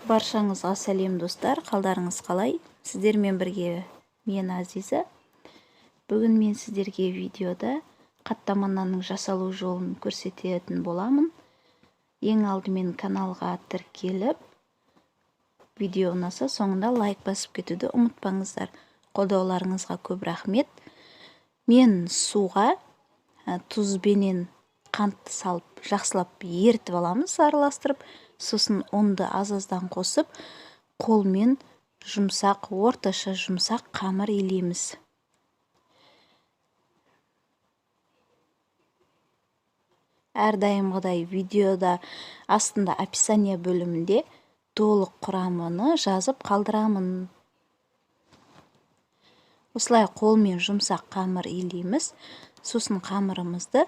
Баршаңызға сәлем достар, қалдарыңыз қалай? Сіздермен бірге мен Азиза. Бүгін мен сіздерге видеода қаттама нанның жасалу жолын көрсететін боламын. Ең алдымен каналға тіркеліп, видео ұнаса соңында лайк басып кетуді ұмытпаңыздар. Қолдауларыңызға көп рахмет. Мен суға тұзбенен қантты салып, жақсылап ертіп аламыз, араластырып, сосын ұнды аз-аздан қосып, қолмен жұмсақ, орташа жұмсақ қамыр илейміз. Әрдайымғыдай видеода астында описание бөлімінде толық құрамын жазып қалдырамын. Осылай қолмен жұмсақ қамыр илейміз. Сосын қамырымызды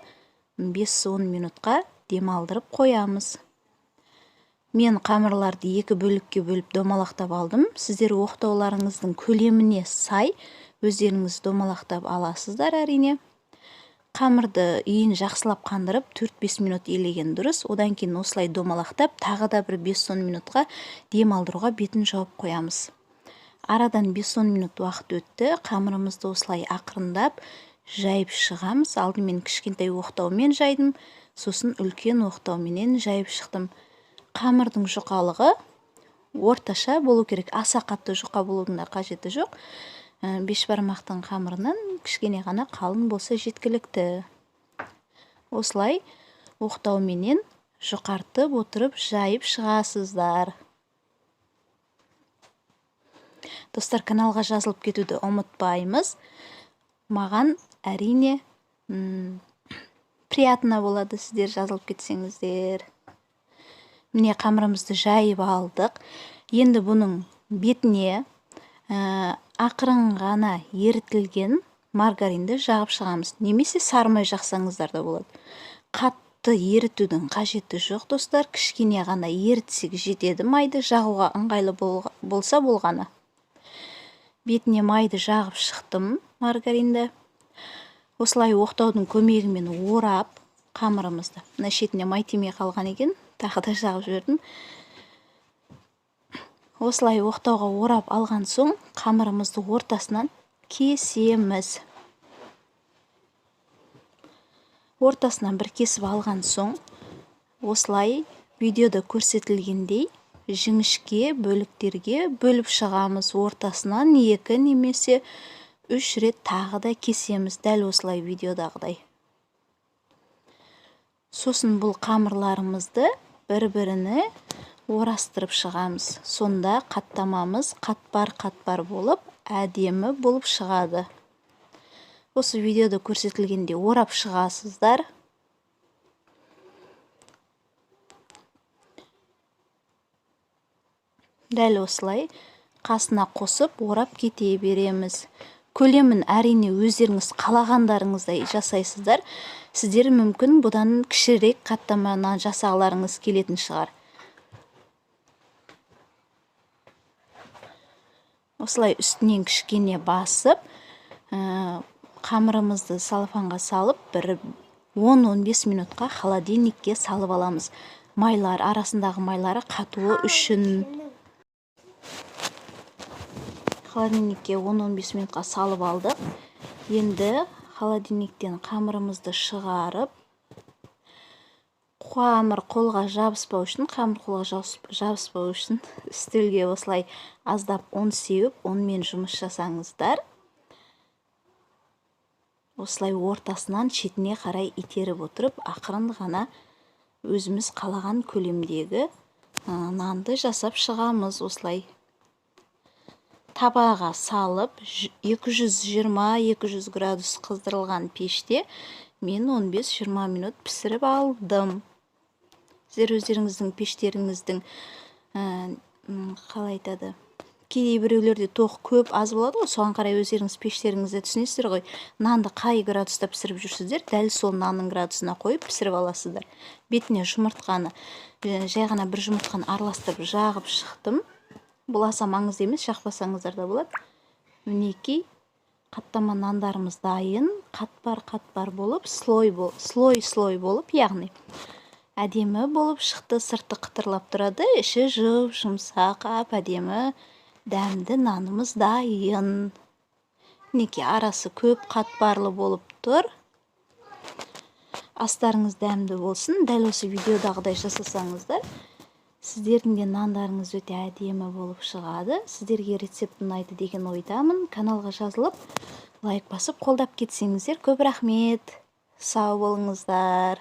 5-10 минутқа демалдырып қоямыз. Мен қамырларды екі бөлікке бөліп домалақтап алдым. Сіздер оқтауларыңыздың көлеміне сай өздеріңіз домалақтап аласыздар әрине. Қамырды үйін жақсылап қандырып 4-5 минут елеген дұрыс. Одан кейін осылай домалақтап, тағы да бір 5-10 минутқа демалдыруға бетін жауып қоямыз. Арадан 5-10 минут уақыт өтті. Қамырымызды осылай ақырындап жайып шығамыз. Алдымен кішкентай оқтаумен жайдым, сосын үлкен оқтауменен жайып шықтым. Қамырдың жұқалығы орташа болу керек. Аса қатты жұқа болудың да қажеті жоқ. Беш бармақтың қамырынан кішкене ғана қалың болса жеткілікті. Осылай оқтауменен жұқартып отырып жайып шығасыздар. Достар, каналға жазылып кетуді ұмытпаймыз. Маған әрине приятно болады сіздер жазылып кетсеңіздер. Міне қамырымызды жайып алдық. Енді бұның бетіне ақырын ғана ерітілген маргаринді жағып шығамыз. Немесе сарымай жақсаңыздар да болады. Қатты ерітудің қажеті жоқ достар. Кішкене ғана ерітсек жетеді. Майды жағуға ыңғайлы болса болғаны. Бетіне майды жағып шықтым маргаринді. Осылай оқтаудың көмегімен орап қамырымызды. Мына шетіне май тимей қалған екен. Тағы да жағып жібердім. Осылай оқтауға орап алған соң қамырымызды ортасынан кесеміз. Ортасынан бір кесіп алған соң осылай видеода көрсетілгендей жіңішке бөліктерге бөліп шығамыз. Ортасынан 2 немесе 3 рет тағы да кесеміз. Дәл осылай видеодағыдай. Сосын бұл қамырларымызды бір-біріне орастырып шығамыз. Сонда қаттамамыз қатпар-қатпар болып, әдемі болып шығады. Осы видеода көрсетілгенде орап шығасыздар. Дәл осылай қасына қосып орап кете береміз. Көлемін әрине өздеріңіз қалағандарыңыздай жасайсыздар. Сіздер мүмкін бұдан кішірек қаттаманы жасағыларыңыз келетін шығар. Осылай үстінен кішкене басып, қамырымызды салфанға салып, бір 10-15 минутқа холодильникке салып аламыз. Майлар, арасындағы майлары қатуы үшін. Холодильникке 10-15 минутқа салып алдық. Енді холодильниктен қамырымызды шығарып, қамыр қолға жабыспау үшін, үстелге осылай аздап ұн сеуіп, онымен жұмыс жасаңыздар. Осылай ортасынан шетіне қарай итеріп отырып, ақырын ғана өзіміз қалаған көлемдегі нанды жасап шығамыз. Осылай табаға салып 220-200 градус қыздырылған пеште мен 15-20 минут пісіріп алдым. Сіздер өздеріңіздің пештеріңіздің қалай айтады? Кейде біреулерде тоқ көп аз болады ғой, соған қарай өздеріңіз пештеріңізді түсінесіздер ғой. Нанды қай градуста пісіріп жүрсіздер, дәл сол нанның градусына қойып пісіріп аласыздар. Бетіне жұмыртқаны, жай ғана бір жұмыртқаны араластырып жағып шықтым. Бұл аса маңызды емес, жақпасаңыздар да болады. Мінекей қаттама нандарымыз дайын, қатпар-қатпар болып, слой болып, яғни әдемі болып шықты. Сырты қытырлап тұрады, іші жұмсақ, әдемі дәмді нанымыз дайын. Мінекей арасы көп қатпарлы болып тұр. Астарыңыз дәмді болсын. Дәл осы видеодағыдай жасасаңыздар, сіздердің де нандарыңыз өте әдемі болып шығады. Сіздерге рецепт ұнайды деген ойдамын. Каналға жазылып, лайк басып қолдап кетсеңіздер көп рахмет. Сау болыңыздар.